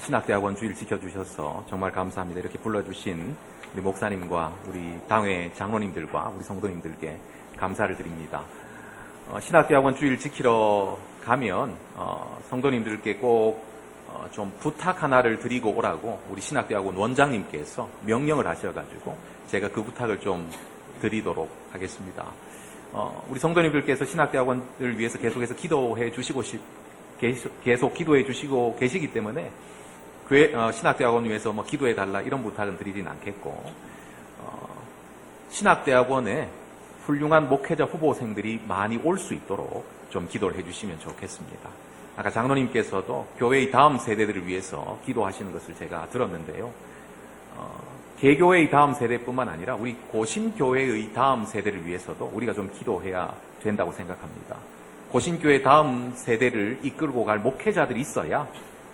신학대학원 주일 지켜주셔서 정말 감사합니다. 이렇게 불러주신 우리 목사님과 우리 당회 장로님들과 우리 성도님들께 감사를 드립니다. 신학대학원 주일 지키러 가면 성도님들께 꼭 좀 부탁 하나를 드리고 오라고 우리 신학대학원 원장님께서 명령을 하셔가지고 제가 그 부탁을 좀 드리도록 하겠습니다. 우리 성도님들께서 신학대학원을 위해서 계속해서 기도해 주시고 계속 기도해 주시고 계시기 때문에 신학대학원 위해서 뭐 기도해 달라 이런 부탁은 드리진 않겠고 신학대학원에 훌륭한 목회자 후보생들이 많이 올 수 있도록 좀 기도를 해주시면 좋겠습니다. 아까 장로님께서도 교회의 다음 세대들을 위해서 기도하시는 것을 제가 들었는데요. 개교회의 다음 세대뿐만 아니라 우리 고신교회의 다음 세대를 위해서도 우리가 좀 기도해야 된다고 생각합니다. 고신교회 다음 세대를 이끌고 갈 목회자들이 있어야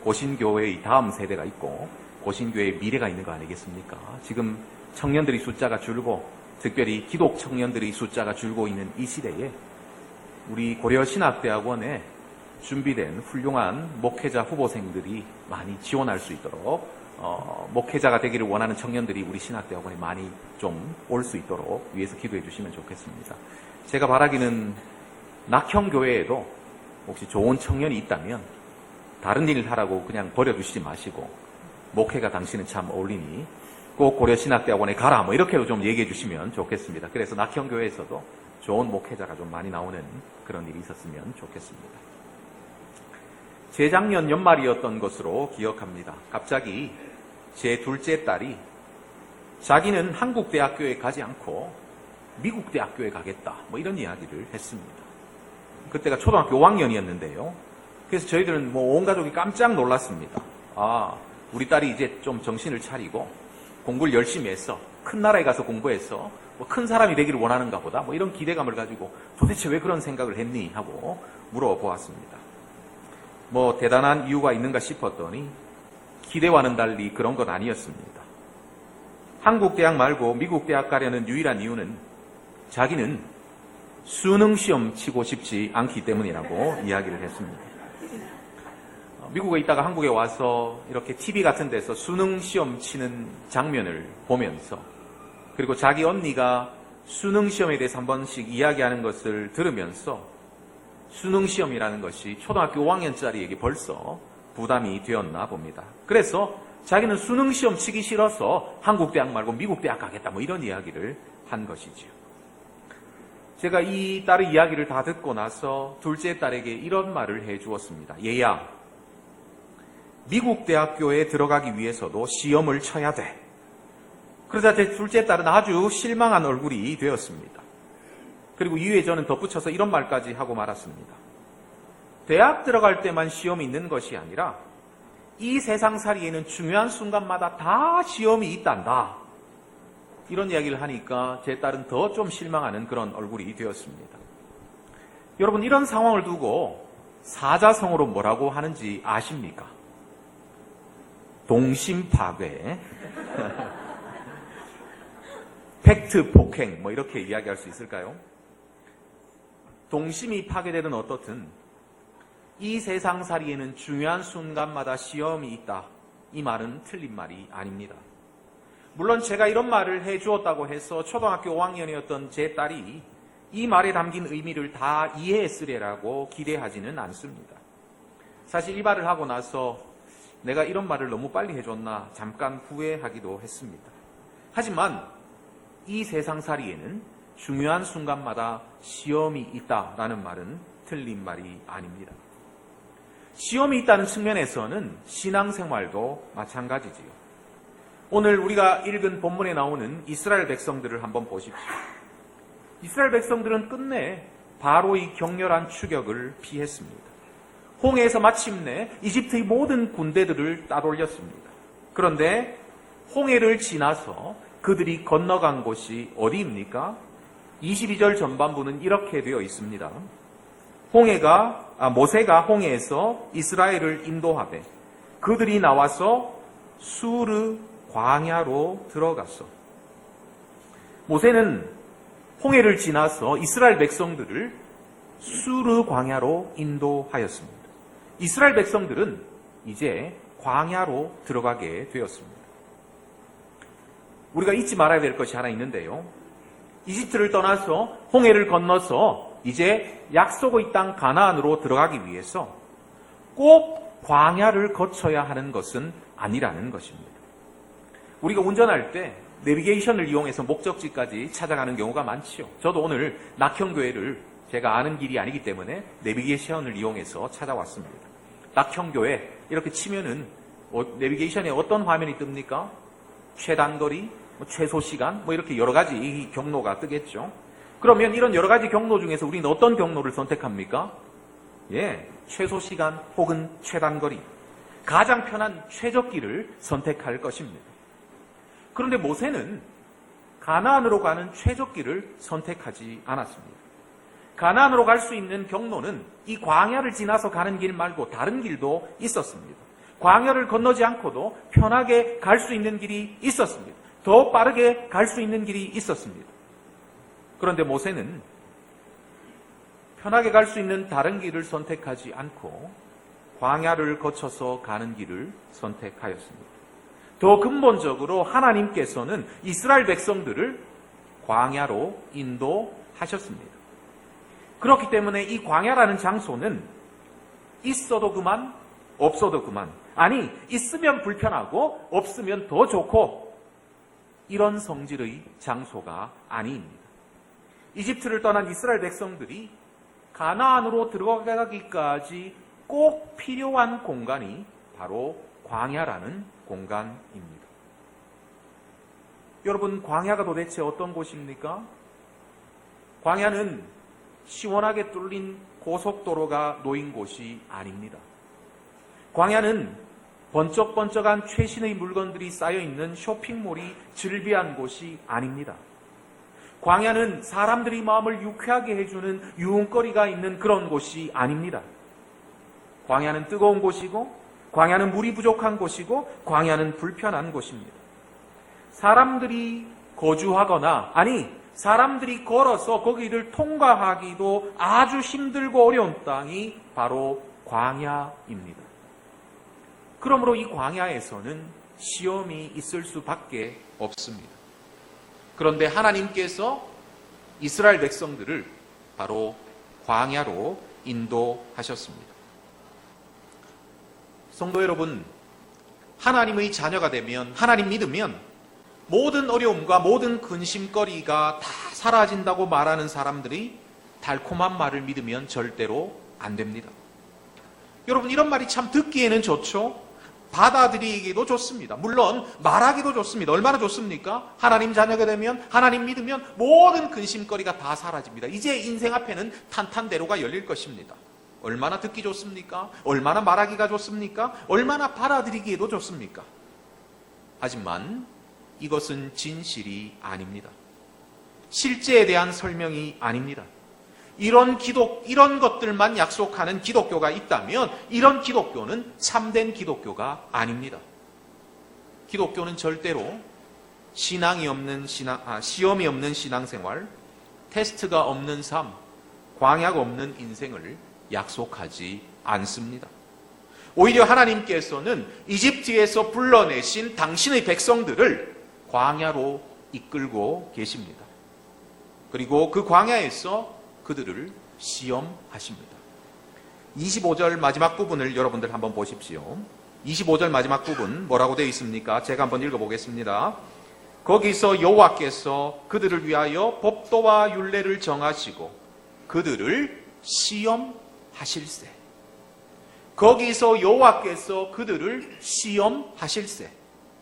고신교회의 다음 세대가 있고 고신교회의 미래가 있는 거 아니겠습니까? 지금 청년들의 숫자가 줄고 특별히 기독 청년들의 숫자가 줄고 있는 이 시대에 우리 고려신학대학원에 준비된 훌륭한 목회자 후보생들이 많이 지원할 수 있도록 목회자가 되기를 원하는 청년들이 우리 신학대학원에 많이 좀 올 수 있도록 위해서 기도해 주시면 좋겠습니다. 제가 바라기는 낙형교회에도 혹시 좋은 청년이 있다면 다른 일 하라고 그냥 버려두시지 마시고 목회가 당신은 참 어울리니 꼭 고려신학대학원에 가라 뭐 이렇게도 좀 얘기해 주시면 좋겠습니다. 그래서 낙형교회에서도 좋은 목회자가 좀 많이 나오는 그런 일이 있었으면 좋겠습니다. 재작년 연말이었던 것으로 기억합니다. 갑자기 제 둘째 딸이 자기는 한국 대학교에 가지 않고 미국 대학교에 가겠다 뭐 이런 이야기를 했습니다. 그때가 초등학교 5학년이었는데요. 그래서 저희들은 뭐 온 가족이 깜짝 놀랐습니다. 우리 딸이 이제 좀 정신을 차리고 공부를 열심히 했어. 큰 나라에 가서 공부해서 뭐 큰 사람이 되기를 원하는가 보다 뭐 이런 기대감을 가지고 도대체 왜 그런 생각을 했니 하고 물어보았습니다. 뭐 대단한 이유가 있는가 싶었더니 기대와는 달리 그런 건 아니었습니다. 한국 대학 말고 미국 대학 가려는 유일한 이유는 자기는 수능 시험 치고 싶지 않기 때문이라고 이야기를 했습니다. 미국에 있다가 한국에 와서 이렇게 TV 같은 데서 수능 시험 치는 장면을 보면서 그리고 자기 언니가 수능 시험에 대해서 한 번씩 이야기하는 것을 들으면서 수능 시험이라는 것이 초등학교 5학년짜리에게 벌써 부담이 되었나 봅니다. 그래서 자기는 수능 시험 치기 싫어서 한국 대학 말고 미국 대학 가겠다 뭐 이런 이야기를 한 것이지요. 제가 이 딸의 이야기를 다 듣고 나서 둘째 딸에게 이런 말을 해 주었습니다. 얘야, 미국 대학교에 들어가기 위해서도 시험을 쳐야 돼. 그러자 제 둘째 딸은 아주 실망한 얼굴이 되었습니다. 그리고 이후에 저는 덧붙여서 이런 말까지 하고 말았습니다. 대학 들어갈 때만 시험이 있는 것이 아니라 이 세상살이에는 중요한 순간마다 다 시험이 있단다. 이런 이야기를 하니까 제 딸은 더 좀 실망하는 그런 얼굴이 되었습니다. 여러분, 이런 상황을 두고 사자성어로 뭐라고 하는지 아십니까? 동심파괴, 팩트 폭행 뭐 이렇게 이야기할 수 있을까요? 동심이 파괴되든 어떻든 이 세상살이에는 중요한 순간마다 시험이 있다. 이 말은 틀린 말이 아닙니다. 물론 제가 이런 말을 해주었다고 해서 초등학교 5학년이었던 제 딸이 이 말에 담긴 의미를 다 이해했으리라고 기대하지는 않습니다. 사실 이 말을 하고 나서 내가 이런 말을 너무 빨리 해줬나 잠깐 후회하기도 했습니다. 하지만 이 세상살이에는 중요한 순간마다 시험이 있다라는 말은 틀린 말이 아닙니다. 시험이 있다는 측면에서는 신앙생활도 마찬가지지요. 오늘 우리가 읽은 본문에 나오는 이스라엘 백성들을 한번 보십시오. 이스라엘 백성들은 끝내 바로의 격렬한 추격을 피했습니다. 홍해에서 마침내 이집트의 모든 군대들을 따돌렸습니다. 그런데 홍해를 지나서 그들이 건너간 곳이 어디입니까? 22절 전반부는 이렇게 되어 있습니다. 모세가 홍해에서 이스라엘을 인도하되 그들이 나와서 수르 광야로 들어갔어. 모세는 홍해를 지나서 이스라엘 백성들을 수르 광야로 인도하였습니다. 이스라엘 백성들은 이제 광야로 들어가게 되었습니다. 우리가 잊지 말아야 될 것이 하나 있는데요. 이집트를 떠나서 홍해를 건너서 이제 약속의 땅 가나안으로 들어가기 위해서 꼭 광야를 거쳐야 하는 것은 아니라는 것입니다. 우리가 운전할 때 내비게이션을 이용해서 목적지까지 찾아가는 경우가 많지요. 저도 오늘 낙형교회를 제가 아는 길이 아니기 때문에 내비게이션을 이용해서 찾아왔습니다. 낙형교회 이렇게 치면은 내비게이션에 어떤 화면이 뜹니까? 최단거리, 최소 시간, 이렇게 여러 가지 경로가 뜨겠죠. 그러면 이런 여러 가지 경로 중에서 우리는 어떤 경로를 선택합니까? 최소 시간 혹은 최단거리, 가장 편한 최적기를 선택할 것입니다. 그런데 모세는 가나안으로 가는 최적기를 선택하지 않았습니다. 가나안으로 갈 수 있는 경로는 이 광야를 지나서 가는 길 말고 다른 길도 있었습니다. 광야를 건너지 않고도 편하게 갈 수 있는 길이 있었습니다. 더 빠르게 갈 수 있는 길이 있었습니다. 그런데 모세는 편하게 갈 수 있는 다른 길을 선택하지 않고 광야를 거쳐서 가는 길을 선택하였습니다. 더 근본적으로 하나님께서는 이스라엘 백성들을 광야로 인도하셨습니다. 그렇기 때문에 이 광야라는 장소는 있어도 그만, 없어도 그만, 아니 있으면 불편하고 없으면 더 좋고 이런 성질의 장소가 아닙니다. 이집트를 떠난 이스라엘 백성들이 가나안으로 들어가기까지 꼭 필요한 공간이 바로 광야라는 공간입니다. 여러분, 광야가 도대체 어떤 곳입니까? 광야는 시원하게 뚫린 고속도로가 놓인 곳이 아닙니다. 광야는 번쩍번쩍한 최신의 물건들이 쌓여있는 쇼핑몰이 즐비한 곳이 아닙니다. 광야는 사람들이 마음을 유쾌하게 해주는 유흥거리가 있는 그런 곳이 아닙니다. 광야는 뜨거운 곳이고, 광야는 물이 부족한 곳이고, 광야는 불편한 곳입니다. 사람들이 거주하거나, 아니 사람들이 걸어서 거기를 통과하기도 아주 힘들고 어려운 땅이 바로 광야입니다. 그러므로 이 광야에서는 시험이 있을 수밖에 없습니다. 그런데 하나님께서 이스라엘 백성들을 바로 광야로 인도하셨습니다. 성도 여러분, 하나님의 자녀가 되면, 하나님 믿으면 모든 어려움과 모든 근심거리가 다 사라진다고 말하는 사람들이 달콤한 말을 믿으면 절대로 안 됩니다. 여러분, 이런 말이 참 듣기에는 좋죠? 받아들이기도 좋습니다. 물론 말하기도 좋습니다. 얼마나 좋습니까? 하나님 자녀가 되면, 하나님 믿으면 모든 근심거리가 다 사라집니다. 이제 인생 앞에는 탄탄대로가 열릴 것입니다. 얼마나 듣기 좋습니까? 얼마나 말하기가 좋습니까? 얼마나 받아들이기에도 좋습니까? 하지만 이것은 진실이 아닙니다. 실제에 대한 설명이 아닙니다. 이런 것들만 약속하는 기독교가 있다면 이런 기독교는 참된 기독교가 아닙니다. 기독교는 절대로 시험이 없는 신앙생활, 테스트가 없는 삶, 광야가 없는 인생을 약속하지 않습니다. 오히려 하나님께서는 이집트에서 불러내신 당신의 백성들을 광야로 이끌고 계십니다. 그리고 그 광야에서 그들을 시험하십니다. 25절 마지막 부분을 여러분들 한번 보십시오. 25절 마지막 부분 뭐라고 되어 있습니까? 제가 한번 읽어보겠습니다. 거기서 여호와께서 그들을 위하여 법도와 율례를 정하시고 그들을 시험하실세. 거기서 여호와께서 그들을 시험하실세.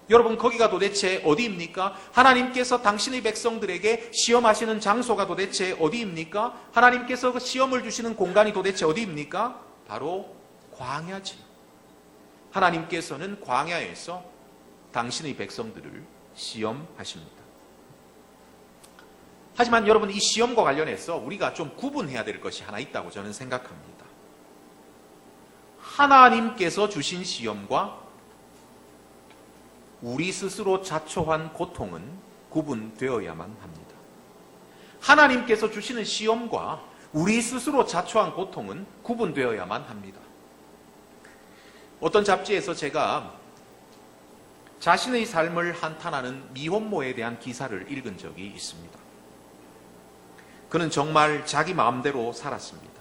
여러분, 거기가 도대체 어디입니까? 하나님께서 당신의 백성들에게 시험하시는 장소가 도대체 어디입니까? 하나님께서 그 시험을 주시는 공간이 도대체 어디입니까? 바로 광야지. 하나님께서는 광야에서 당신의 백성들을 시험하십니다. 하지만 여러분, 이 시험과 관련해서 우리가 좀 구분해야 될 것이 하나 있다고 저는 생각합니다. 하나님께서 주신 시험과 우리 스스로 자초한 고통은 구분되어야만 합니다. 하나님께서 주시는 시험과 우리 스스로 자초한 고통은 구분되어야만 합니다. 어떤 잡지에서 제가 자신의 삶을 한탄하는 미혼모에 대한 기사를 읽은 적이 있습니다. 그는 정말 자기 마음대로 살았습니다.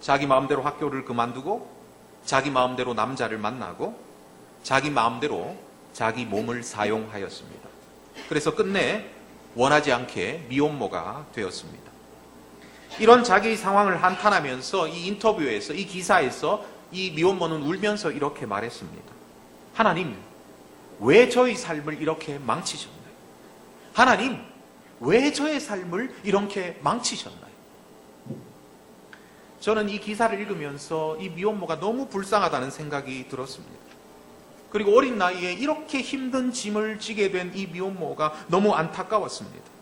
자기 마음대로 학교를 그만두고 자기 마음대로 남자를 만나고 자기 마음대로 자기 몸을 사용하였습니다. 그래서 끝내 원하지 않게 미혼모가 되었습니다. 이런 자기의 상황을 한탄하면서 이 인터뷰에서, 이 기사에서 이 미혼모는 울면서 이렇게 말했습니다. 하나님, 왜 저의 삶을 이렇게 망치셨나요? 하나님, 왜 저의 삶을 이렇게 망치셨나요? 저는 이 기사를 읽으면서 이 미혼모가 너무 불쌍하다는 생각이 들었습니다. 그리고 어린 나이에 이렇게 힘든 짐을 지게 된 이 미혼모가 너무 안타까웠습니다.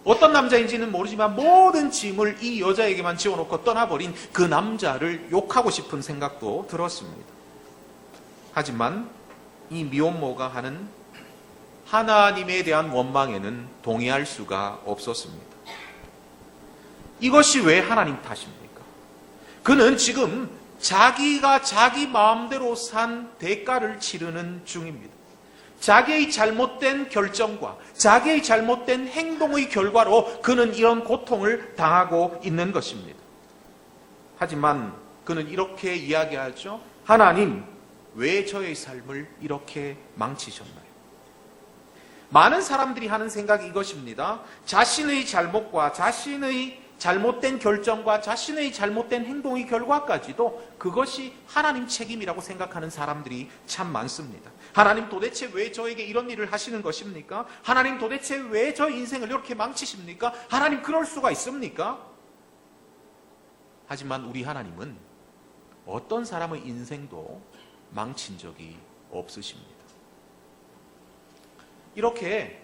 어떤 남자인지는 모르지만 모든 짐을 이 여자에게만 지어놓고 떠나버린 그 남자를 욕하고 싶은 생각도 들었습니다. 하지만 이 미혼모가 하는 하나님에 대한 원망에는 동의할 수가 없었습니다. 이것이 왜 하나님 탓입니까? 그는 지금 자기가 자기 마음대로 산 대가를 치르는 중입니다. 자기의 잘못된 결정과 자기의 잘못된 행동의 결과로 그는 이런 고통을 당하고 있는 것입니다. 하지만 그는 이렇게 이야기하죠. 하나님, 왜 저의 삶을 이렇게 망치셨나요? 많은 사람들이 하는 생각이 이것입니다. 자신의 잘못과 자신의 잘못된 결정과 자신의 잘못된 행동의 결과까지도 그것이 하나님 책임이라고 생각하는 사람들이 참 많습니다. 하나님 도대체 왜 저에게 이런 일을 하시는 것입니까? 하나님 도대체 왜 저 인생을 이렇게 망치십니까? 하나님 그럴 수가 있습니까? 하지만 우리 하나님은 어떤 사람의 인생도 망친 적이 없으십니다. 이렇게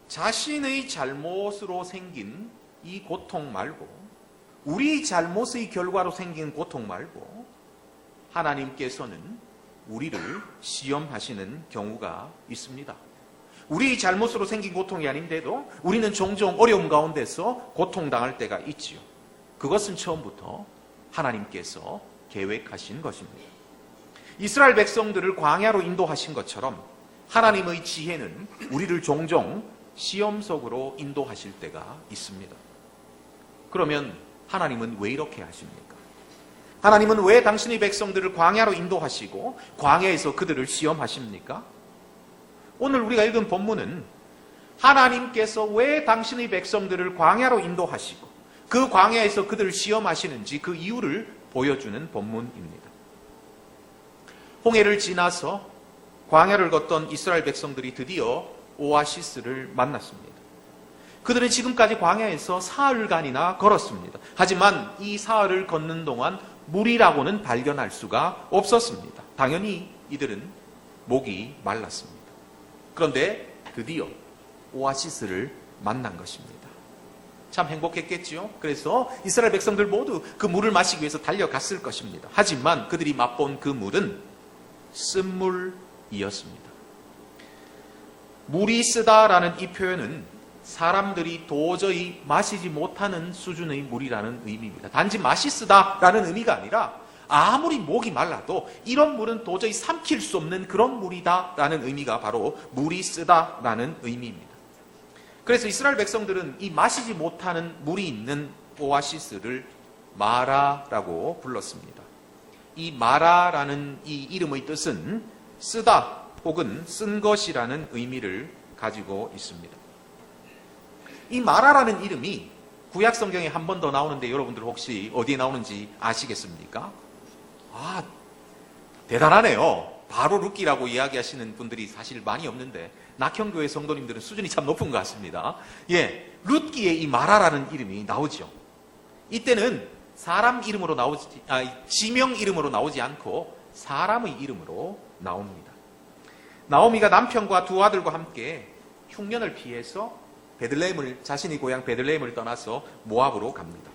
자신의 잘못으로 생긴 이 고통 말고, 우리 잘못의 결과로 생긴 고통 말고 하나님께서는 우리를 시험하시는 경우가 있습니다. 우리 잘못으로 생긴 고통이 아닌데도 우리는 종종 어려움 가운데서 고통당할 때가 있지요. 그것은 처음부터 하나님께서 계획하신 것입니다. 이스라엘 백성들을 광야로 인도하신 것처럼 하나님의 지혜는 우리를 종종 시험 속으로 인도하실 때가 있습니다. 그러면 하나님은 왜 이렇게 하십니까? 하나님은 왜 당신의 백성들을 광야로 인도하시고 광야에서 그들을 시험하십니까? 오늘 우리가 읽은 본문은 하나님께서 왜 당신의 백성들을 광야로 인도하시고 그 광야에서 그들을 시험하시는지 그 이유를 보여주는 본문입니다. 홍해를 지나서 광야를 걷던 이스라엘 백성들이 드디어 오아시스를 만났습니다. 그들은 지금까지 광야에서 사흘간이나 걸었습니다. 하지만 이 사흘을 걷는 동안 물이라고는 발견할 수가 없었습니다. 당연히 이들은 목이 말랐습니다. 그런데 드디어 오아시스를 만난 것입니다. 참 행복했겠지요? 그래서 이스라엘 백성들 모두 그 물을 마시기 위해서 달려갔을 것입니다. 하지만 그들이 맛본 그 물은 쓴물이었습니다. 물이 쓰다라는 이 표현은 사람들이 도저히 마시지 못하는 수준의 물이라는 의미입니다. 단지 맛이 쓰다라는 의미가 아니라 아무리 목이 말라도 이런 물은 도저히 삼킬 수 없는 그런 물이다라는 의미가 바로 물이 쓰다라는 의미입니다. 그래서 이스라엘 백성들은 이 마시지 못하는 물이 있는 오아시스를 마라라고 불렀습니다. 이 마라라는 이 이름의 뜻은 쓰다 혹은 쓴 것이라는 의미를 가지고 있습니다. 이 마라라는 이름이 구약 성경에 한 번 더 나오는데 여러분들 혹시 어디에 나오는지 아시겠습니까? 아, 대단하네요. 바로 룻기라고 이야기하시는 분들이 사실 많이 없는데 낙형교회 성도님들은 수준이 참 높은 것 같습니다. 예, 룻기에 이 마라라는 이름이 나오죠. 이때는 사람 이름으로 지명 이름으로 나오지 않고 사람의 이름으로 나옵니다. 나오미가 남편과 두 아들과 함께 흉년을 피해서 자신의 고향 베들레헴을 떠나서 모압으로 갑니다.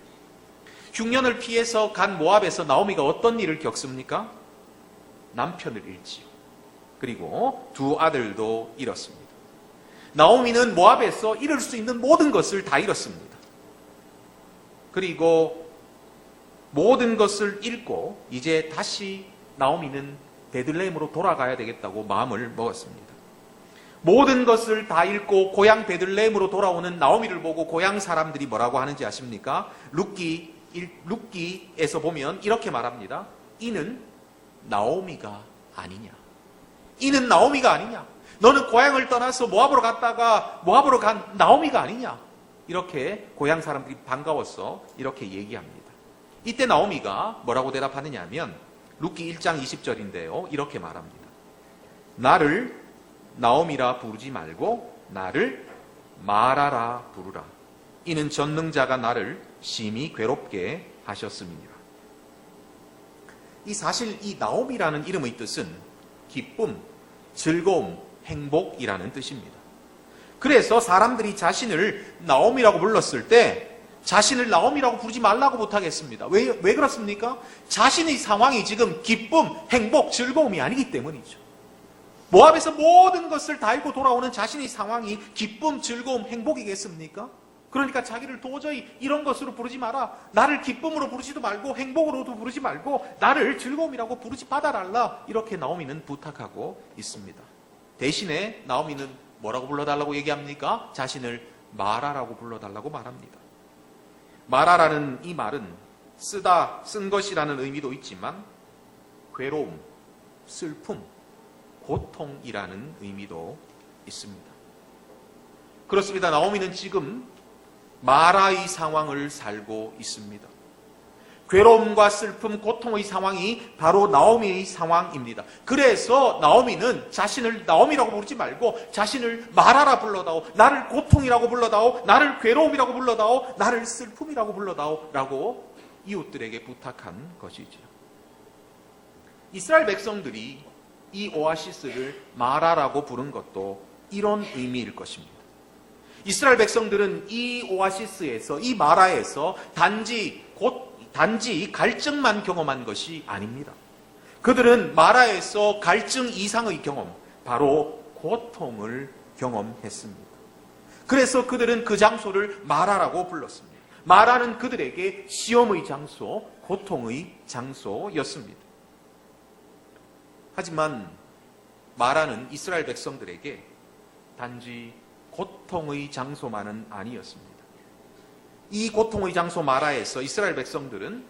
흉년을 피해서 간 모압에서 나오미가 어떤 일을 겪습니까? 남편을 잃지요. 그리고 두 아들도 잃었습니다. 나오미는 모압에서 잃을 수 있는 모든 것을 다 잃었습니다. 그리고 모든 것을 잃고 이제 다시 나오미는 베들레헴으로 돌아가야 되겠다고 마음을 먹었습니다. 모든 것을 다 잃고 고향 베들레헴으로 돌아오는 나오미를 보고 고향 사람들이 뭐라고 하는지 아십니까? 룻기에서 보면 이렇게 말합니다. 이는 나오미가 아니냐. 이는 나오미가 아니냐. 너는 고향을 떠나서 모압으로 갔다가 모압으로 간 나오미가 아니냐. 이렇게 고향 사람들이 반가워서 이렇게 얘기합니다. 이때 나오미가 뭐라고 대답하느냐 하면 룻기 1장 20절인데요. 이렇게 말합니다. 나를 나오미라 부르지 말고 나를 마라라 부르라. 이는 전능자가 나를 심히 괴롭게 하셨음이니라. 사실 이 나오미라는 이름의 뜻은 기쁨, 즐거움, 행복이라는 뜻입니다. 그래서 사람들이 자신을 나오미라고 불렀을 때 자신을 나오미라고 부르지 말라고 못하겠습니다. 왜 그렇습니까? 자신의 상황이 지금 기쁨, 행복, 즐거움이 아니기 때문이죠. 모압에서 모든 것을 다 잃고 돌아오는 자신의 상황이 기쁨, 즐거움, 행복이겠습니까? 그러니까 자기를 도저히 이런 것으로 부르지 마라. 나를 기쁨으로 부르지도 말고 행복으로도 부르지 말고 나를 즐거움이라고 부르지 받아달라. 이렇게 나오미는 부탁하고 있습니다. 대신에 나오미는 뭐라고 불러달라고 얘기합니까? 자신을 마라라고 불러달라고 말합니다. 마라라는 이 말은 쓴 것이라는 의미도 있지만 괴로움, 슬픔, 고통이라는 의미도 있습니다. 그렇습니다. 나오미는 지금 마라의 상황을 살고 있습니다. 괴로움과 슬픔, 고통의 상황이 바로 나오미의 상황입니다. 그래서 나오미는 자신을 나오미라고 부르지 말고 자신을 마라라 불러다오, 나를 고통이라고 불러다오, 나를 괴로움이라고 불러다오, 나를 슬픔이라고 불러다오 라고 이웃들에게 부탁한 것이죠. 이스라엘 백성들이 이 오아시스를 마라라고 부른 것도 이런 의미일 것입니다. 이스라엘 백성들은 이 오아시스에서, 이 마라에서 단지 갈증만 경험한 것이 아닙니다. 그들은 마라에서 갈증 이상의 경험, 바로 고통을 경험했습니다. 그래서 그들은 그 장소를 마라라고 불렀습니다. 마라는 그들에게 시험의 장소, 고통의 장소였습니다. 하지만 마라는 이스라엘 백성들에게 단지 고통의 장소만은 아니었습니다. 이 고통의 장소 마라에서 이스라엘 백성들은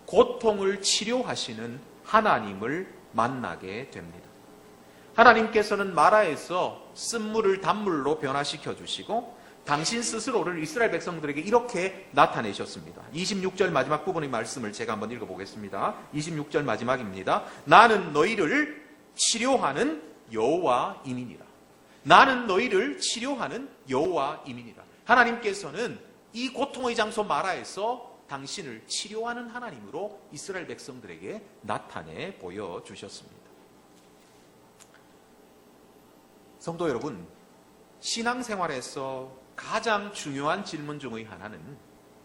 고통을 치료하시는 하나님을 만나게 됩니다. 하나님께서는 마라에서 쓴물을 단물로 변화시켜 주시고 당신 스스로를 이스라엘 백성들에게 이렇게 나타내셨습니다. 26절 마지막 부분의 말씀을 제가 한번 읽어보겠습니다. 26절 마지막입니다. 나는 너희를 치료하는 여호와임이니라. 나는 너희를 치료하는 여호와임이니라. 하나님께서는 이 고통의 장소 마라에서 당신을 치료하는 하나님으로 이스라엘 백성들에게 나타내 보여주셨습니다. 성도 여러분, 신앙생활에서 가장 중요한 질문 중의 하나는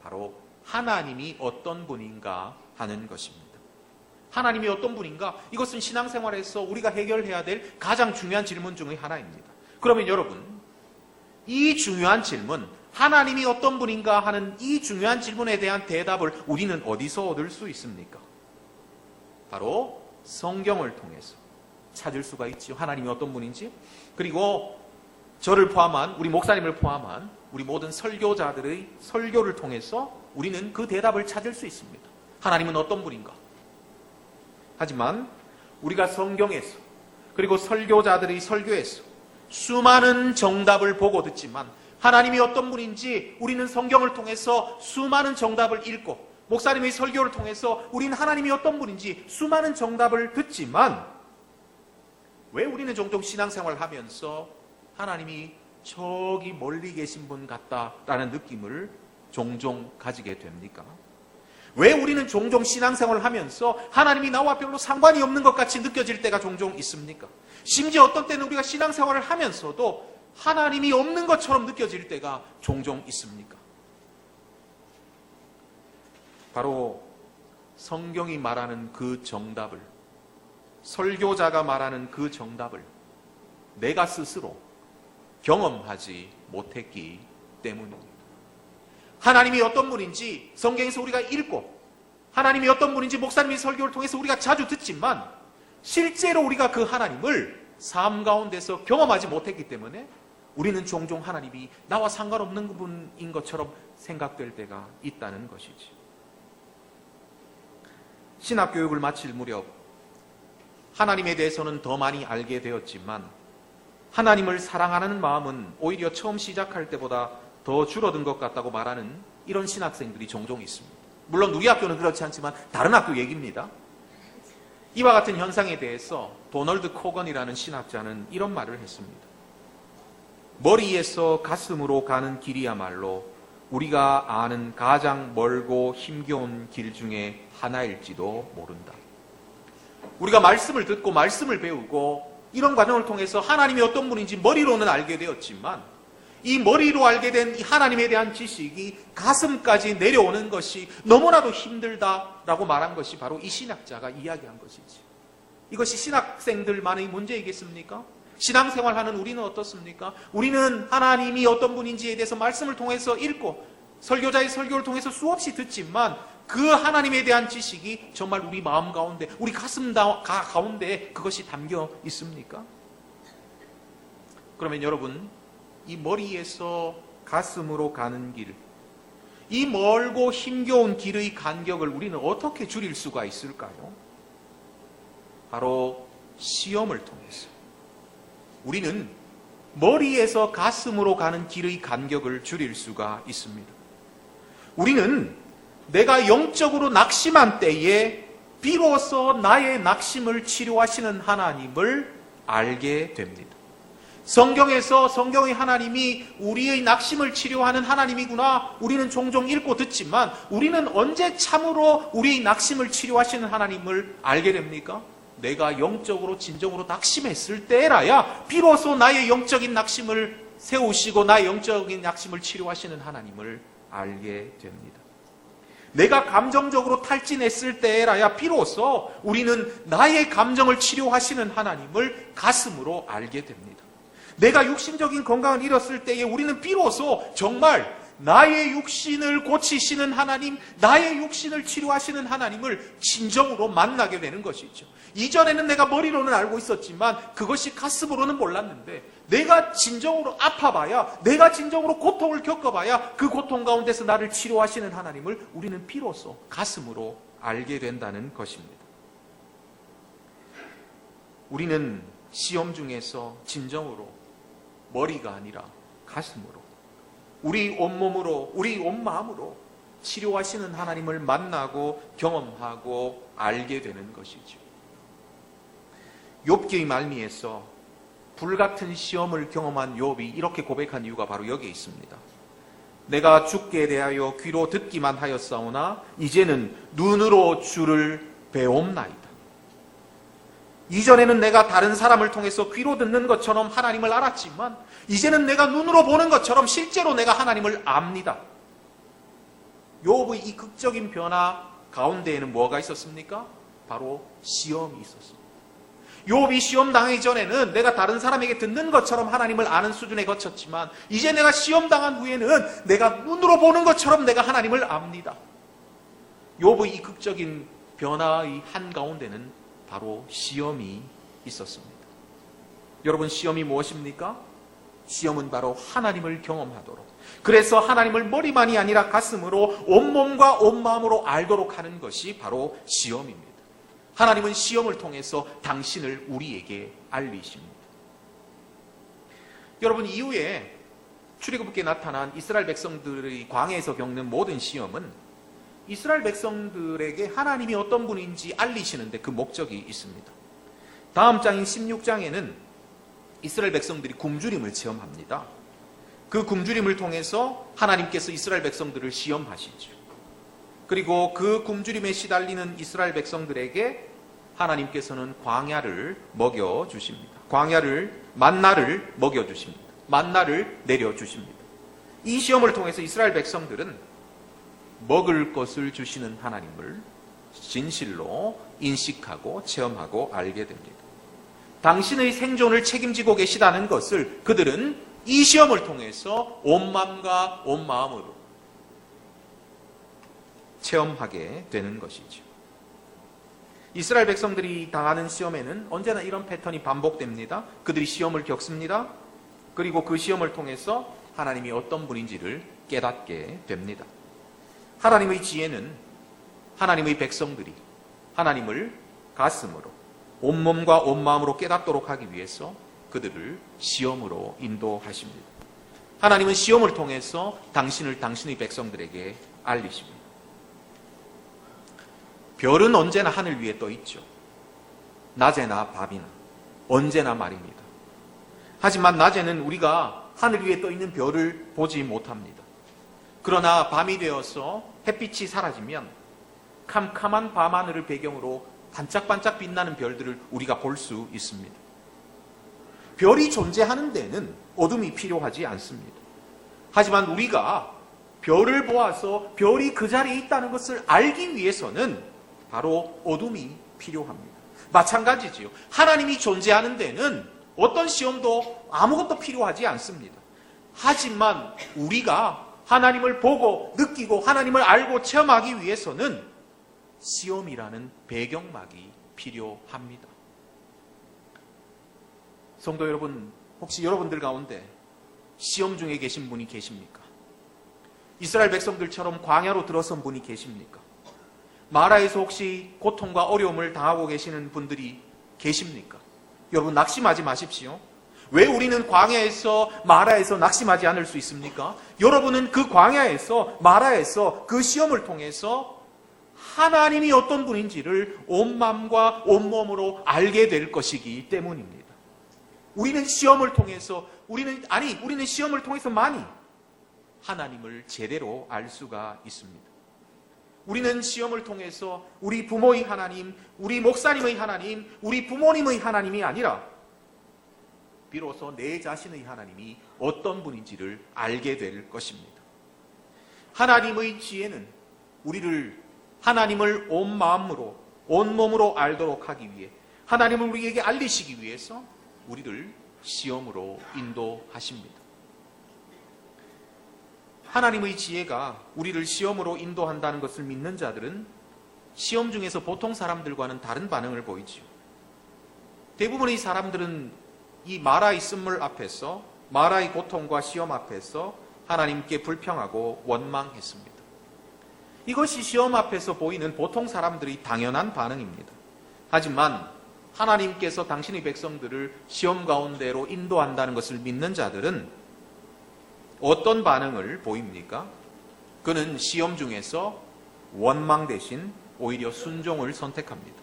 바로 하나님이 어떤 분인가 하는 것입니다. 하나님이 어떤 분인가? 이것은 신앙생활에서 우리가 해결해야 될 가장 중요한 질문 중의 하나입니다. 그러면 여러분, 이 중요한 질문, 하나님이 어떤 분인가 하는 이 중요한 질문에 대한 대답을 우리는 어디서 얻을 수 있습니까? 바로 성경을 통해서 찾을 수가 있지요. 하나님이 어떤 분인지. 그리고 저를 포함한, 우리 목사님을 포함한 우리 모든 설교자들의 설교를 통해서 우리는 그 대답을 찾을 수 있습니다. 하나님은 어떤 분인가? 하지만 우리가 성경에서, 그리고 설교자들의 설교에서 수많은 정답을 보고 듣지만 하나님이 어떤 분인지 우리는 성경을 통해서 수많은 정답을 읽고 목사님의 설교를 통해서 우리는 하나님이 어떤 분인지 수많은 정답을 듣지만 왜 우리는 종종 신앙생활을 하면서 하나님이 저기 멀리 계신 분 같다라는 느낌을 종종 가지게 됩니까? 왜 우리는 종종 신앙생활을 하면서 하나님이 나와 별로 상관이 없는 것 같이 느껴질 때가 종종 있습니까? 심지어 어떤 때는 우리가 신앙생활을 하면서도 하나님이 없는 것처럼 느껴질 때가 종종 있습니까? 바로 성경이 말하는 그 정답을, 설교자가 말하는 그 정답을 내가 스스로 경험하지 못했기 때문입니다. 하나님이 어떤 분인지 성경에서 우리가 읽고 하나님이 어떤 분인지 목사님의 설교를 통해서 우리가 자주 듣지만 실제로 우리가 그 하나님을 삶 가운데서 경험하지 못했기 때문에 우리는 종종 하나님이 나와 상관없는 분인 것처럼 생각될 때가 있다는 것이지. 신학교육을 마칠 무렵 하나님에 대해서는 더 많이 알게 되었지만 하나님을 사랑하는 마음은 오히려 처음 시작할 때보다 더 줄어든 것 같다고 말하는 이런 신학생들이 종종 있습니다. 물론 우리 학교는 그렇지 않지만 다른 학교 얘기입니다. 이와 같은 현상에 대해서 도널드 코건이라는 신학자는 이런 말을 했습니다. 머리에서 가슴으로 가는 길이야말로 우리가 아는 가장 멀고 힘겨운 길 중에 하나일지도 모른다. 우리가 말씀을 듣고 말씀을 배우고 이런 과정을 통해서 하나님이 어떤 분인지 머리로는 알게 되었지만 이 머리로 알게 된 이 하나님에 대한 지식이 가슴까지 내려오는 것이 너무나도 힘들다라고 말한 것이 바로 이 신학자가 이야기한 것이지. 이것이 신학생들만의 문제이겠습니까? 신앙생활하는 우리는 어떻습니까? 우리는 하나님이 어떤 분인지에 대해서 말씀을 통해서 읽고 설교자의 설교를 통해서 수없이 듣지만 그 하나님에 대한 지식이 정말 우리 마음 가운데, 우리 가슴 가운데 그것이 담겨 있습니까? 그러면 여러분, 이 머리에서 가슴으로 가는 길, 이 멀고 힘겨운 길의 간격을 우리는 어떻게 줄일 수가 있을까요? 바로 시험을 통해서. 우리는 머리에서 가슴으로 가는 길의 간격을 줄일 수가 있습니다. 우리는 내가 영적으로 낙심한 때에 비로소 나의 낙심을 치료하시는 하나님을 알게 됩니다. 성경에서 성경의 하나님이 우리의 낙심을 치료하는 하나님이구나 우리는 종종 읽고 듣지만 우리는 언제 참으로 우리의 낙심을 치료하시는 하나님을 알게 됩니까? 내가 영적으로 진정으로 낙심했을 때라야 비로소 나의 영적인 낙심을 세우시고 나의 영적인 낙심을 치료하시는 하나님을 알게 됩니다. 내가 감정적으로 탈진했을 때라야 비로소 우리는 나의 감정을 치료하시는 하나님을 가슴으로 알게 됩니다. 내가 육신적인 건강을 잃었을 때에 우리는 비로소 정말 나의 육신을 고치시는 하나님, 나의 육신을 치료하시는 하나님을 진정으로 만나게 되는 것이죠. 이전에는 내가 머리로는 알고 있었지만 그것이 가슴으로는 몰랐는데 내가 진정으로 아파봐야, 내가 진정으로 고통을 겪어봐야 그 고통 가운데서 나를 치료하시는 하나님을 우리는 비로소 가슴으로 알게 된다는 것입니다. 우리는 시험 중에서 진정으로 머리가 아니라 가슴으로, 우리 온몸으로, 우리 온 마음으로 치료하시는 하나님을 만나고 경험하고 알게 되는 것이죠. 욥기의 말미에서 불같은 시험을 경험한 욥이 이렇게 고백한 이유가 바로 여기에 있습니다. 내가 주께 대하여 귀로 듣기만 하였사오나 이제는 눈으로 주를 배옵나이다. 이전에는 내가 다른 사람을 통해서 귀로 듣는 것처럼 하나님을 알았지만 이제는 내가 눈으로 보는 것처럼 실제로 내가 하나님을 압니다. 욥의 이 극적인 변화 가운데에는 뭐가 있었습니까? 바로 시험이 있었습니다. 욥이 시험 당하기 전에는 내가 다른 사람에게 듣는 것처럼 하나님을 아는 수준에 거쳤지만 이제 내가 시험 당한 후에는 내가 눈으로 보는 것처럼 내가 하나님을 압니다. 욥의 이 극적인 변화의 한가운데는 바로 시험이 있었습니다. 여러분, 시험이 무엇입니까? 시험은 바로 하나님을 경험하도록, 그래서 하나님을 머리만이 아니라 가슴으로 온몸과 온마음으로 알도록 하는 것이 바로 시험입니다. 하나님은 시험을 통해서 당신을 우리에게 알리십니다. 여러분, 이후에 출애굽기에 나타난 이스라엘 백성들의 광야에서 겪는 모든 시험은 이스라엘 백성들에게 하나님이 어떤 분인지 알리시는데 그 목적이 있습니다. 다음 장인 16장에는 이스라엘 백성들이 굶주림을 체험합니다. 그 굶주림을 통해서 하나님께서 이스라엘 백성들을 시험하시죠. 그리고 그 굶주림에 시달리는 이스라엘 백성들에게 하나님께서는 광야를 먹여주십니다. 만나를 먹여주십니다. 만나를 내려주십니다. 이 시험을 통해서 이스라엘 백성들은 먹을 것을 주시는 하나님을 진실로 인식하고 체험하고 알게 됩니다. 당신의 생존을 책임지고 계시다는 것을 그들은 이 시험을 통해서 온 마음과 온 마음으로 체험하게 되는 것이죠. 이스라엘 백성들이 당하는 시험에는 언제나 이런 패턴이 반복됩니다. 그들이 시험을 겪습니다. 그리고 그 시험을 통해서 하나님이 어떤 분인지를 깨닫게 됩니다. 하나님의 지혜는 하나님의 백성들이 하나님을 가슴으로 온몸과 온마음으로 깨닫도록 하기 위해서 그들을 시험으로 인도하십니다. 하나님은 시험을 통해서 당신을 당신의 백성들에게 알리십니다. 별은 언제나 하늘 위에 떠 있죠. 낮에나 밤이나 언제나 말입니다. 하지만 낮에는 우리가 하늘 위에 떠 있는 별을 보지 못합니다. 그러나 밤이 되어서 햇빛이 사라지면 캄캄한 밤하늘을 배경으로 반짝반짝 빛나는 별들을 우리가 볼 수 있습니다. 별이 존재하는 데는 어둠이 필요하지 않습니다. 하지만 우리가 별을 보아서 별이 그 자리에 있다는 것을 알기 위해서는 바로 어둠이 필요합니다. 마찬가지지요. 하나님이 존재하는 데는 어떤 시험도 아무것도 필요하지 않습니다. 하지만 우리가 하나님을 보고 느끼고 하나님을 알고 체험하기 위해서는 시험이라는 배경막이 필요합니다. 성도 여러분, 혹시 여러분들 가운데 시험 중에 계신 분이 계십니까? 이스라엘 백성들처럼 광야로 들어선 분이 계십니까? 마라에서 혹시 고통과 어려움을 당하고 계시는 분들이 계십니까? 여러분, 낙심하지 마십시오. 왜 우리는 광야에서 마라에서 낙심하지 않을 수 있습니까? 여러분은 그 광야에서 마라에서 그 시험을 통해서 하나님이 어떤 분인지를 온 마음과 온 몸으로 알게 될 것이기 때문입니다. 우리는 시험을 통해서 우리는 시험을 통해서만이 하나님을 제대로 알 수가 있습니다. 우리는 시험을 통해서 우리 부모의 하나님, 우리 목사님의 하나님, 우리 부모님의 하나님이 아니라 비로소 내 자신의 하나님이 어떤 분인지를 알게 될 것입니다. 하나님의 지혜는 우리를 하나님을 온 마음으로 온 몸으로 알도록 하기 위해 하나님을 우리에게 알리시기 위해서 우리를 시험으로 인도하십니다. 하나님의 지혜가 우리를 시험으로 인도한다는 것을 믿는 자들은 시험 중에서 보통 사람들과는 다른 반응을 보이지요. 대부분의 사람들은 이 마라의 쓴물 앞에서 마라의 고통과 시험 앞에서 하나님께 불평하고 원망했습니다. 이것이 시험 앞에서 보이는 보통 사람들의 당연한 반응입니다. 하지만 하나님께서 당신의 백성들을 시험 가운데로 인도한다는 것을 믿는 자들은 어떤 반응을 보입니까? 그는 시험 중에서 원망 대신 오히려 순종을 선택합니다.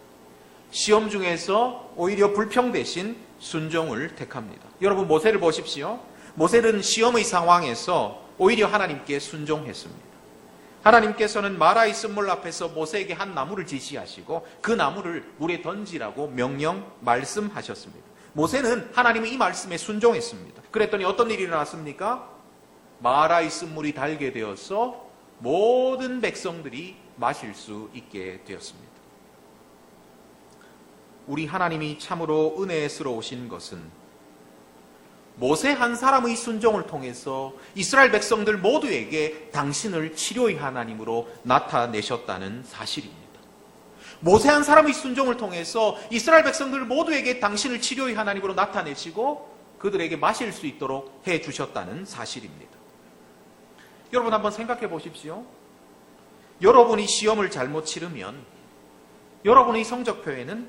시험 중에서 오히려 불평 대신 순종을 택합니다. 여러분, 모세를 보십시오. 모세는 시험의 상황에서 오히려 하나님께 순종했습니다. 하나님께서는 마라의 쓴물 앞에서 모세에게 한 나무를 지시하시고 그 나무를 물에 던지라고 말씀하셨습니다. 모세는 하나님의 이 말씀에 순종했습니다. 그랬더니 어떤 일이 일어났습니까? 마라의 쓴물이 달게 되어서 모든 백성들이 마실 수 있게 되었습니다. 우리 하나님이 참으로 은혜스러우신 것은 모세 한 사람의 순종을 통해서 이스라엘 백성들 모두에게 당신을 치료의 하나님으로 나타내셨다는 사실입니다. 모세 한 사람의 순종을 통해서 이스라엘 백성들 모두에게 당신을 치료의 하나님으로 나타내시고 그들에게 마실 수 있도록 해주셨다는 사실입니다. 여러분, 한번 생각해 보십시오. 여러분이 시험을 잘못 치르면 여러분의 성적표에는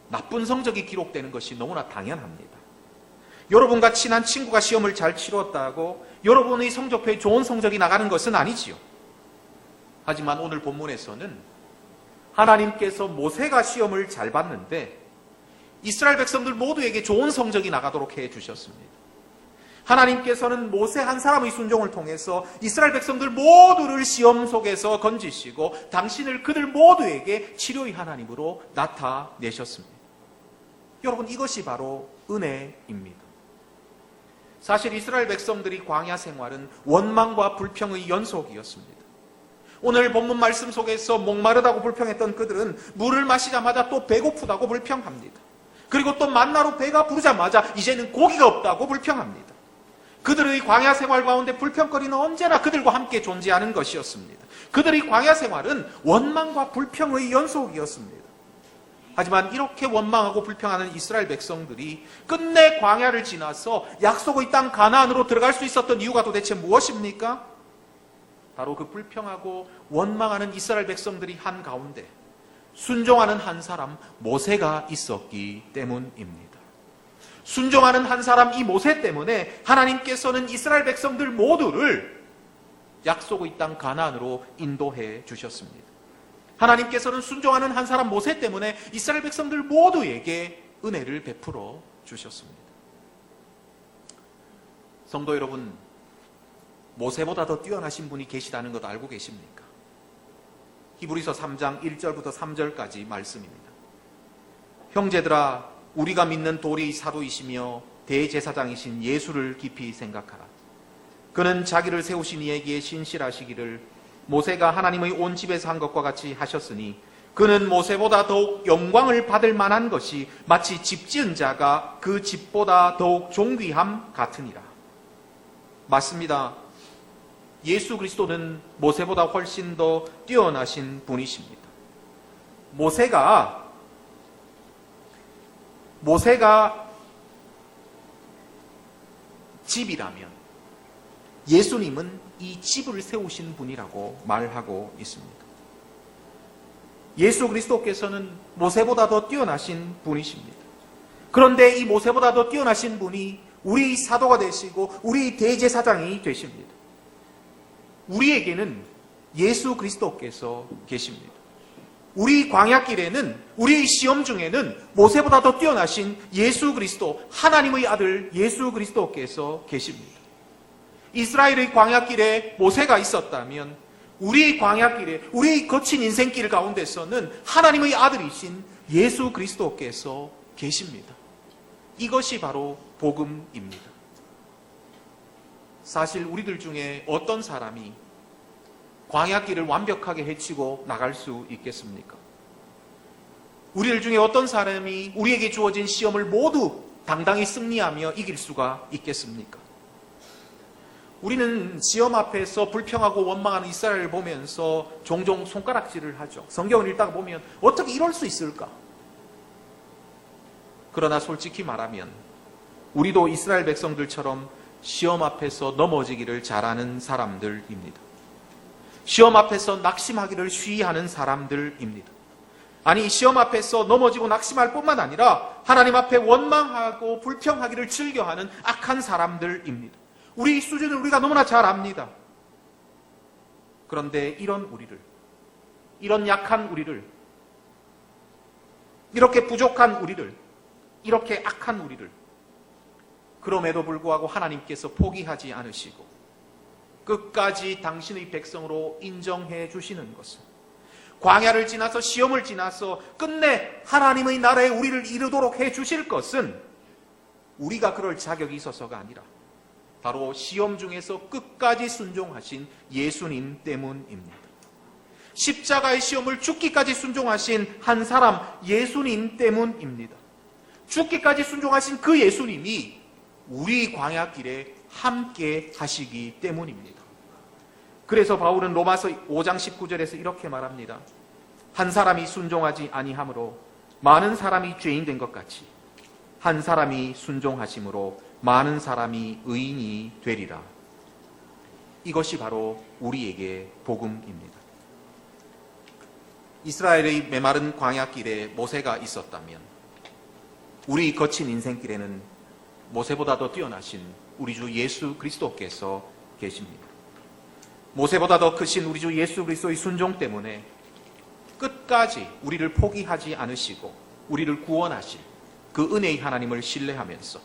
나쁜 성적이 기록되는 것이 너무나 당연합니다. 여러분과 친한 친구가 시험을 잘 치렀다고 여러분의 성적표에 좋은 성적이 나가는 것은 아니지요. 하지만 오늘 본문에서는 하나님께서 모세가 시험을 잘 봤는데 이스라엘 백성들 모두에게 좋은 성적이 나가도록 해주셨습니다. 하나님께서는 모세 한 사람의 순종을 통해서 이스라엘 백성들 모두를 시험 속에서 건지시고 당신을 그들 모두에게 치료의 하나님으로 나타내셨습니다. 여러분, 이것이 바로 은혜입니다. 사실 이스라엘 백성들이 광야 생활은 원망과 불평의 연속이었습니다. 오늘 본문 말씀 속에서 목마르다고 불평했던 그들은 물을 마시자마자 또 배고프다고 불평합니다. 그리고 또 만나로 배가 부르자마자 이제는 고기가 없다고 불평합니다. 그들의 광야 생활 가운데 불평거리는 언제나 그들과 함께 존재하는 것이었습니다. 그들의 광야 생활은 원망과 불평의 연속이었습니다. 하지만 이렇게 원망하고 불평하는 이스라엘 백성들이 끝내 광야를 지나서 약속의 땅 가나안으로 들어갈 수 있었던 이유가 도대체 무엇입니까? 바로 그 불평하고 원망하는 이스라엘 백성들이 한 가운데 순종하는 한 사람 모세가 있었기 때문입니다. 순종하는 한 사람 이 모세 때문에 하나님께서는 이스라엘 백성들 모두를 약속의 땅 가나안으로 인도해 주셨습니다. 하나님께서는 순종하는 한 사람 모세 때문에 이스라엘 백성들 모두에게 은혜를 베풀어 주셨습니다. 성도 여러분, 모세보다 더 뛰어나신 분이 계시다는 것 알고 계십니까? 히브리서 3장 1절부터 3절까지 말씀입니다. 형제들아, 우리가 믿는 도리의 사도이시며 대제사장이신 예수를 깊이 생각하라. 그는 자기를 세우신 이에게 신실하시기를 모세가 하나님의 온 집에서 한 것과 같이 하셨으니 그는 모세보다 더욱 영광을 받을 만한 것이 마치 집 지은 자가 그 집보다 더욱 존귀함 같으니라. 맞습니다. 예수 그리스도는 모세보다 훨씬 더 뛰어나신 분이십니다. 모세가 집이라면 예수님은 이 집을 세우신 분이라고 말하고 있습니다. 예수 그리스도께서는 모세보다 더 뛰어나신 분이십니다. 그런데 이 모세보다 더 뛰어나신 분이 우리 사도가 되시고 우리 대제사장이 되십니다. 우리에게는 예수 그리스도께서 계십니다. 우리 광야길에는, 우리의 시험 중에는 모세보다 더 뛰어나신 예수 그리스도, 하나님의 아들 예수 그리스도께서 계십니다. 이스라엘의 광야길에 모세가 있었다면 우리의 광야길에, 우리의 거친 인생길 가운데서는 하나님의 아들이신 예수 그리스도께서 계십니다. 이것이 바로 복음입니다. 사실 우리들 중에 어떤 사람이 광야길을 완벽하게 헤치고 나갈 수 있겠습니까? 우리들 중에 어떤 사람이 우리에게 주어진 시험을 모두 당당히 승리하며 이길 수가 있겠습니까? 우리는 시험 앞에서 불평하고 원망하는 이스라엘을 보면서 종종 손가락질을 하죠. 성경을 읽다가 보면 어떻게 이럴 수 있을까? 그러나 솔직히 말하면 우리도 이스라엘 백성들처럼 시험 앞에서 넘어지기를 잘하는 사람들입니다. 시험 앞에서 낙심하기를 쉬이하는 사람들입니다. 아니, 시험 앞에서 넘어지고 낙심할 뿐만 아니라 하나님 앞에 원망하고 불평하기를 즐겨하는 악한 사람들입니다. 우리 수준을 우리가 너무나 잘 압니다. 그런데 이런 우리를, 이런 약한 우리를, 이렇게 부족한 우리를, 이렇게 악한 우리를, 그럼에도 불구하고 하나님께서 포기하지 않으시고 끝까지 당신의 백성으로 인정해 주시는 것은, 광야를 지나서 시험을 지나서 끝내 하나님의 나라에 우리를 이르도록 해 주실 것은 우리가 그럴 자격이 있어서가 아니라 바로 시험 중에서 끝까지 순종하신 예수님 때문입니다. 십자가의 시험을 죽기까지 순종하신 한 사람 예수님 때문입니다. 죽기까지 순종하신 그 예수님이 우리 광야길에 함께 하시기 때문입니다. 그래서 바울은 로마서 5장 19절에서 이렇게 말합니다. 한 사람이 순종하지 아니함으로 많은 사람이 죄인 된 것 같이 한 사람이 순종하심으로 많은 사람이 의인이 되리라. 이것이 바로 우리에게 복음입니다. 이스라엘의 메마른 광야길에 모세가 있었다면 우리 거친 인생길에는 모세보다 더 뛰어나신 우리 주 예수 그리스도께서 계십니다. 모세보다 더 크신 우리 주 예수 그리스도의 순종 때문에 끝까지 우리를 포기하지 않으시고 우리를 구원하실 그 은혜의 하나님을 신뢰하면서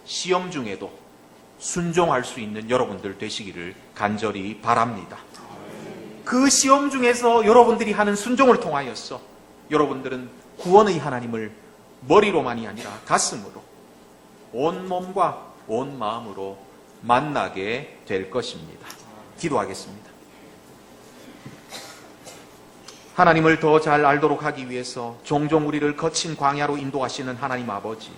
시험 중에도 순종할 수 있는 여러분들 되시기를 간절히 바랍니다. 그 시험 중에서 여러분들이 하는 순종을 통하여서 여러분들은 구원의 하나님을 머리로만이 아니라 가슴으로, 온 몸과 온 마음으로 만나게 될 것입니다. 기도하겠습니다. 하나님을 더 잘 알도록 하기 위해서 종종 우리를 거친 광야로 인도하시는 하나님 아버지,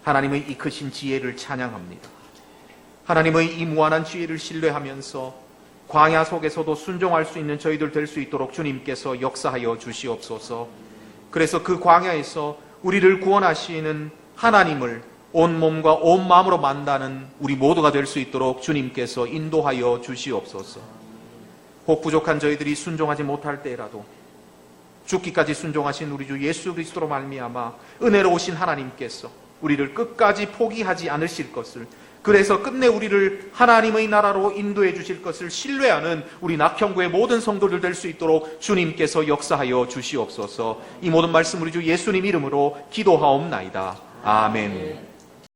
하나님의 이 크신 지혜를 찬양합니다. 하나님의 이 무한한 지혜를 신뢰하면서 광야 속에서도 순종할 수 있는 저희들 될 수 있도록 주님께서 역사하여 주시옵소서. 그래서 그 광야에서 우리를 구원하시는 하나님을 온 몸과 온 마음으로 만나는 우리 모두가 될 수 있도록 주님께서 인도하여 주시옵소서. 혹 부족한 저희들이 순종하지 못할 때라도 죽기까지 순종하신 우리 주 예수 그리스도로 말미암아 은혜로우신 하나님께서 우리를 끝까지 포기하지 않으실 것을, 그래서 끝내 우리를 하나님의 나라로 인도해 주실 것을 신뢰하는 우리 낙형구의 모든 성도들 될 수 있도록 주님께서 역사하여 주시옵소서. 이 모든 말씀 우리 주 예수님 이름으로 기도하옵나이다. 아멘.